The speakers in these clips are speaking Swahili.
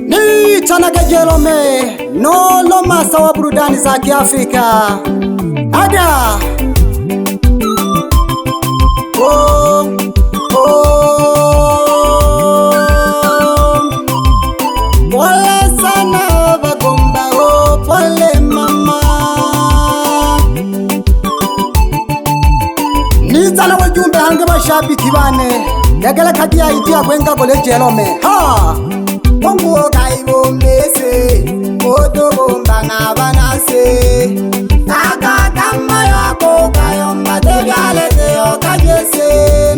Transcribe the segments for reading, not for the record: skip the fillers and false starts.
Ni chanake Jerome, nolo masa wa burudani za Kiafrika. Ada oh, pole sana bagomba, oh, pole mama. Nizana wajumbe hange mashabiki bane yagala kati ya itia kwenga kole Jerome. Ha Mungu kaibo mbese odo bomba na banase kaka kama yako kayomba tebyale teo kajese.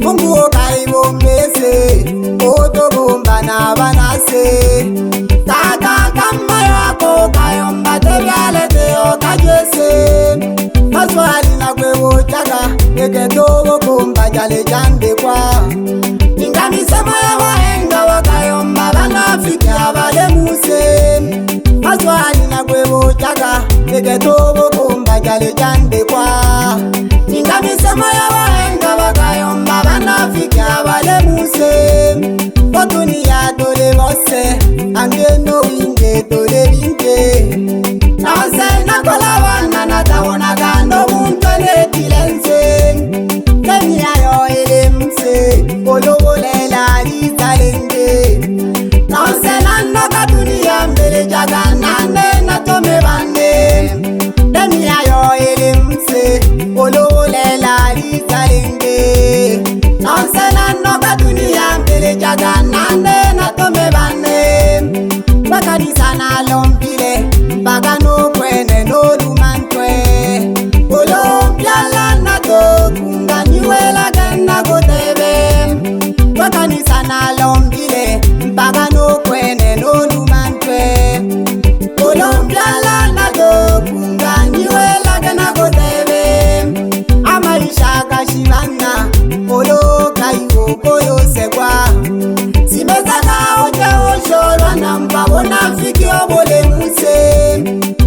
Mungu kaibo mbese odo bomba na banase kaka kama yako kayomba tebyale teo kajese. Maswali na kwewo chaga eketo bomba jale jande kwa ingami sema ya wahenga wakayomba banafiki abale muse. Maswali na kwewo chaga eketo bomba jale jande kwa ingami sema ya wahenga wakayomba banafiki abale muse. Dunia dole bose angeno winge dole vinge nase nakola wana natawona gando muntone tilense dunia yo elemse olowolela izalenge nase nanoka dunia mbele jaga nane natome bande dunia yo elemse olowolela izalenge nase nanoka dunia mbele jaga nane natome bande bakanisa na lombile mpaka no kwene no lumantwe olompiala na to kunganiwela gana kotebe bakanisa na lombile mpaka no kwene no lumantwe olompiala na to kunganiwela gana kotebe amaisha kashibana oloka iwo koyo segwa simezaka oje oshorwa na mbabona fiki obole muse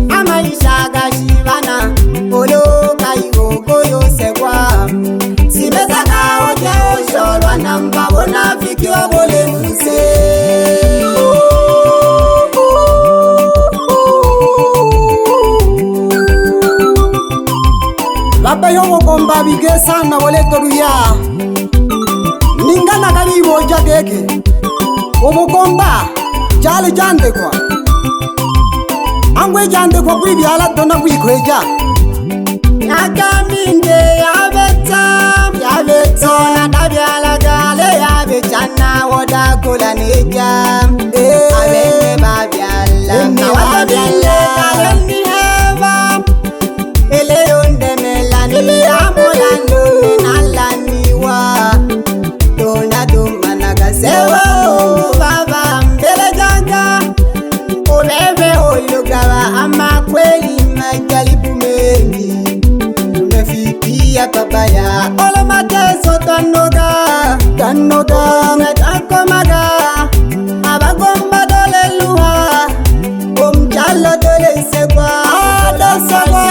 amaisha kashibana oloka iwo koyo segwa simezaka oje oshorwa na mbabona fiki obole muse. Baba yobo komba bige sana wale toruya ningana kali boja gege obukomba jale jande kwa angwe jande kwa kwibi ala tona kwikweja yakaminde yabeta na tabyala gale yabechana woda kola neja abene babyala na wabyala kaleni heva eleyonde melani amolando nalaniwa dona dumana gasewa baba mbele janga oleve olugawa ama kweli majaribu mengi umefikia babaya olo mateso tanoga metakomaga abagomba dole luha omjalo dole segwa adosagwa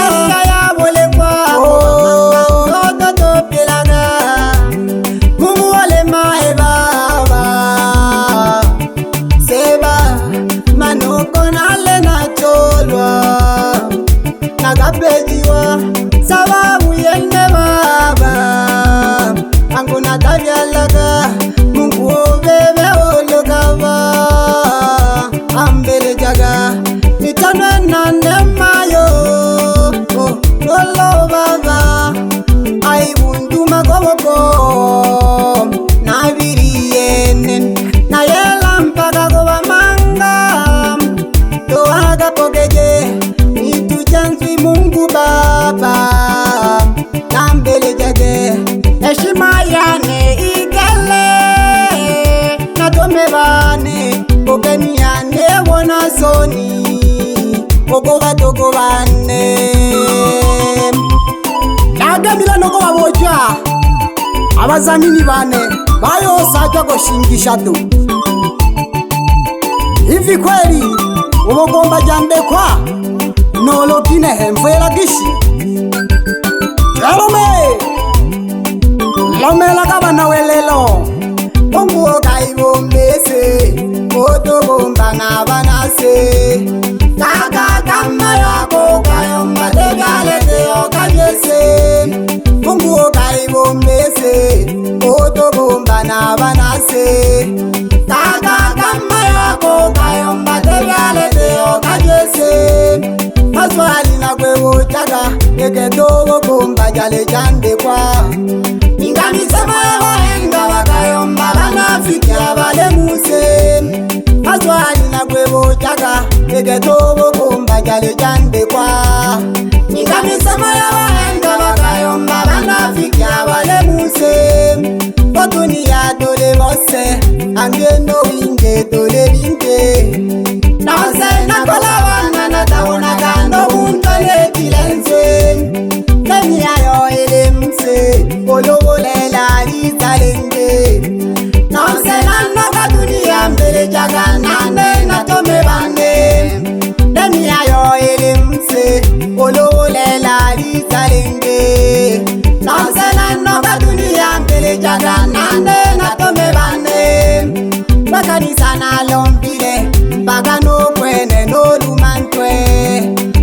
ya bole kwa odo to pilaga mungu wale maeba seba manoko nale na cholwa nagapejiwa sababu yende baba anguna tabyalaga mungu obebe ologava ambele jaga nitanwe nandemayo lolo baba aibunduma goboko nabiriyenen nayela mpaka goba manga toaga pogeje nitujanzwi mungu baba nambele jage heshima yane igele natome bane ogeniane wona zoni ogoba togobane nagamila noko baboja abazamini bane bayo saja goshingisha tu hivi kweli ubogomba jande kwa nolo kine hemvela gishi Jerome lomela kabana welelo Kaka kama yako kayomba tebyale teo kajese Maswali na kwe Gochaga Eke togo kumba jale jande kwa Ingami sema ya wahenga wakayomba Banafiki ya vale muse Maswali na kwe Gochaga Eke togo kumba jale jande kwa Ingami sema ya wahenga wakayomba Banafiki ya vale muse Otuni ya dole mose Angendo winge dole vinge Nase na kola wana na taona kando Muntole kilense Nemi ayo ele mse Olo ole la lisalenge Nase na noka dunia mbele jaga Nane na tome bande Nemi ayo ele mse Olo ole la lisalenge Nase na noka dunia mbele jaga Nane na tome bande Bakanisa na lombile Bagano kwene no lumantwe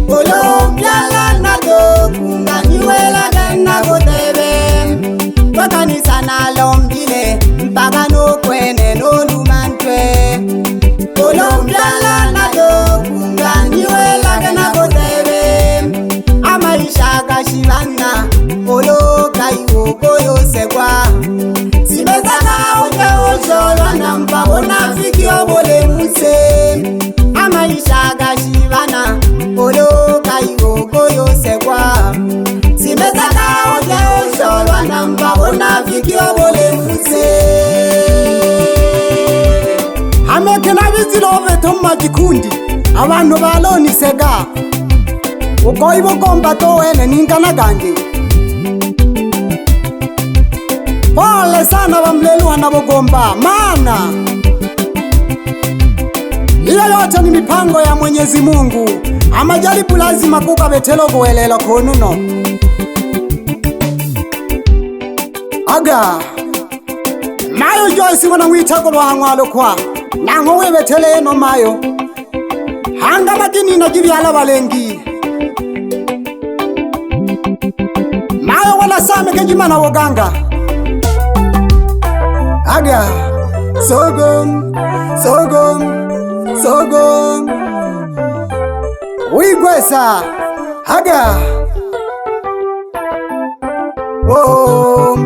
Olompiala na dokunga Niwela gana gotebe Bakanisa na lombile Bagano kwene no lumantwe Olompiala na dokunga Niwela gana gotebe Amaisha kashivana Olo kaiwo koyo segwa Simezaka oje ojolwa na mpabona fiki obole muse Amaisha kashivana Olo kaiwo koyo segwa Simezaka oje ojolwa na mpabona fiki obole muse Hameke na bizilo vetoma jikundi Abantu baloni sega Uko ibo komba toene ningana gange Pole sana wamlelu wanabogomba Mana Iyo yote ni mipango ya Mwenyezi Mungu Amajaribu lazima kuka betelo kuwelela konuno Aga Mayo joisi wana mwitako lwa hangwalo kwa Nangowe betele eno mayo Hanga makini na jivi ala walengi Mayo wala same kejima na woganga Aga Sogom Wigwesa Aga Oh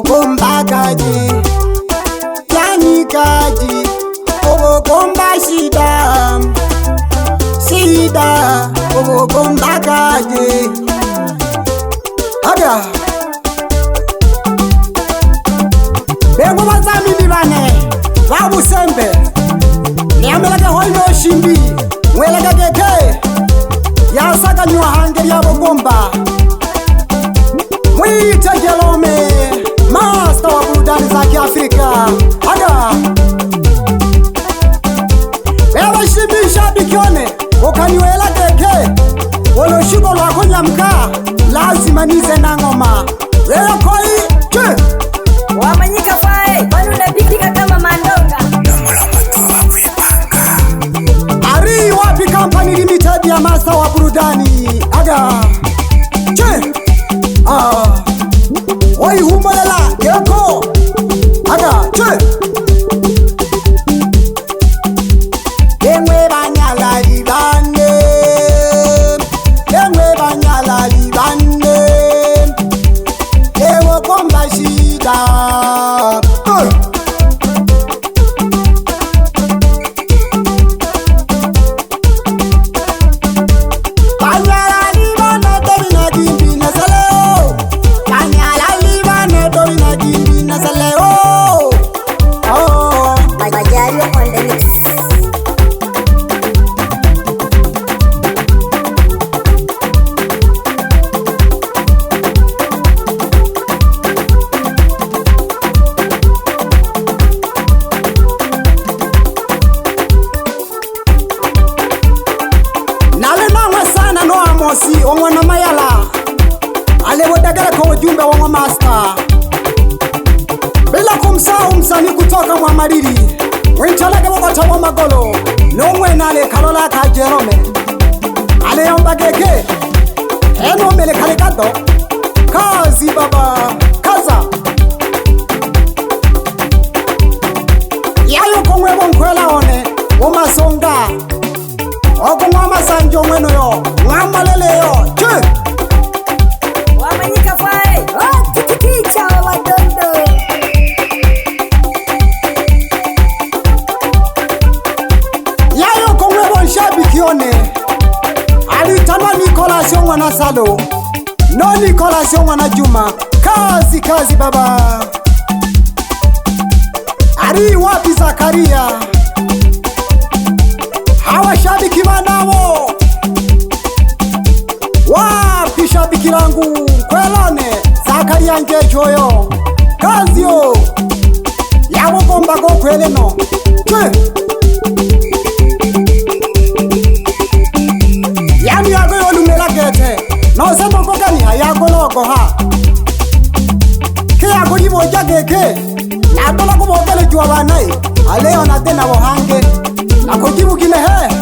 Gomba kaji Yani kaji Gomba Sida Gomba kaji Aga Bengo mazami nibane Wabu sembe Niamelaka hoino shimbi Mwelaka keke Yasaka nywa hangeri ya Ugumba Mwite Jerome Master wa burudani za Kiafrika Aga Ewa shimbi shabikione Ukaniwela keke Wolo shuko lwako nyamka Lazima nize na ngoma Leo koi Che Wa Manyika fae Wanu unapitika kama mandonga Ari wapi company limited ya master wa burudani Aga Che Wai humolela Yoko Aga Che Engwe banyala libane Engwe banyala libane Ewo komba shida mwa master. Bila kumsahau msanii kutoka mwa Mariri Winchalake Gochajo magolo Nongwe nale kalola ka Jerome Aleomba geke Eno mele kalikado Kazi baba Kaza Yayo kongwe bonkwela one Umasonga Oku mwama sanjo mweno yo Mwama lele yo Che Manyika fae tikicha wadondo Yayo kongwe bonshabiki one Alitana Nicolas Yongwana Salo No Nicolas Yongwana Juma Kazi kazi baba Ari wapi Zakaria Hawa shabiki wanao Wapi shabiki langu Kwelone Zakaria ngejoyo Kazi yo Yawo bomba go kwele no Che Yani yago yolumela gete No semo kokani hayago logo ha Ke yago yibo jageke Na dola kubogele juwa banai Aleo na tena wohange Na kujibu kine he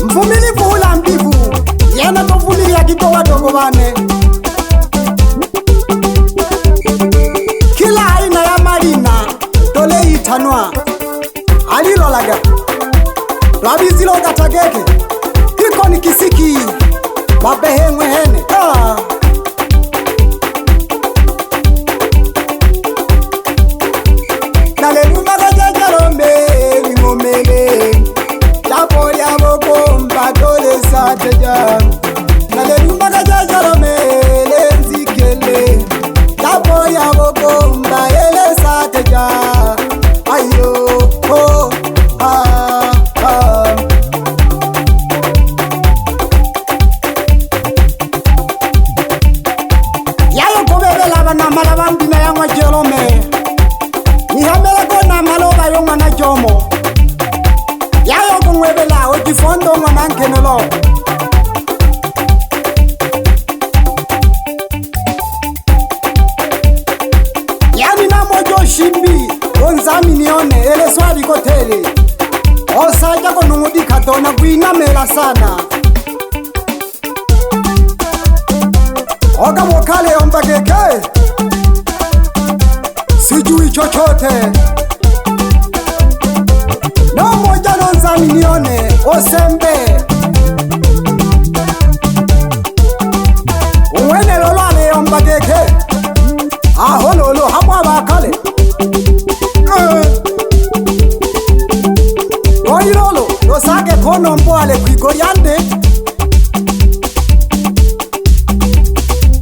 Mvumilivu hula mbivu Yena tovuli ya kito wadogo bane Kila aina ya marina Tole itanwa Alilo laga Labizilo katageke Kiko ni kisiki Wabehe mwehene Nale lumbaga jajarombe Limomele Chapo ya Ugumba Dole sateja Nale lumbaga jajarombe Lenzikele Chapo ya Ugumba Ele sateja Ayo oh Yayo kubebela bana malabambi na yangwa Jerome Nihamela kona maloba yongwa na Jomo Yayo kumwebela ojifondo mwana nkenelo Yani na mojo shimbi Onzami nione ele swali kotele Osaja konungudi katona kuinamela sana Oga mwokale omba keke Sijui chochote No moja nonzami nione Osembe Uwene lolo ale omba keke Aho lolo hamwa bakale Oyi lolo Losage kono mbo ale kuigoriande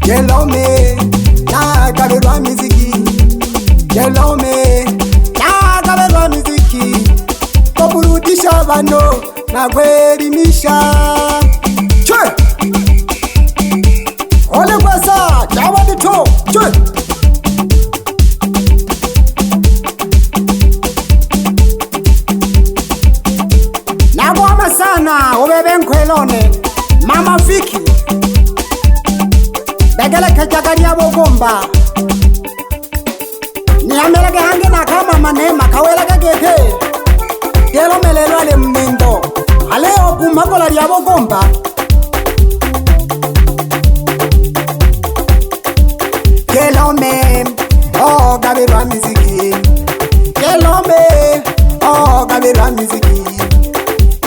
Jerome Na kabelwa miziki Jerome Na kabelwa miziki Koburudisha bano Na kwelimisha Che Ole kwesa Jawa dito Che Nagwama sana Ubebe nkwelone Mama Viki Begele kejagaria Ugumba Nihamelege hange na kama manema Kawelege geke Gelo melelo ale mmindo Ale Ugumba ya Ugumba Gelo me Oh gabirwa miziki Gelo me Oh gabirwa miziki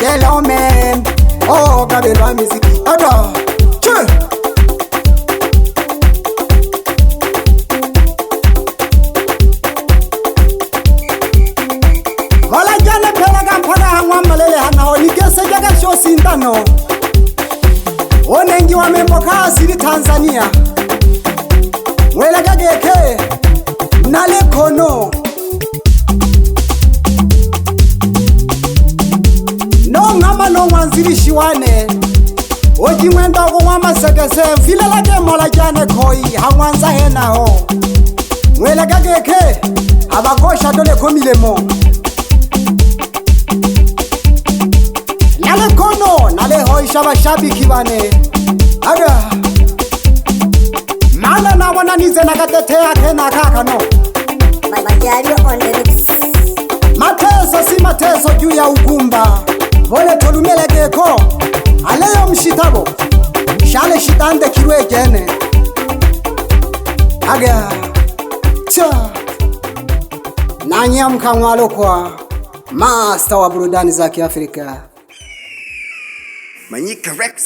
Gelo me Oh gabirwa miziki Odo Che Wala jane pelaga mpaka hangwa malele hanao Nigese jaga sho sindano Onengi wa memboka asili Tanzania Mwela gageke Nale kono No ngama no wanzili shiwane Oji mwenda uko wama sekese File lage mola jane koi Hangwanza hena ho Mwela gageke Abagosha dole komile mo oisha bashabiki bane aga mana nabona nize nakatetea kena kaka no Majalio on the mix. mateso si mateso juu ya Ugumba vole tolumele geko aleyo mshitabo shale shitande kirwe jene aga cha nanyamka mwalo kwa master wa burudani za Kiafrika Manyika Rex.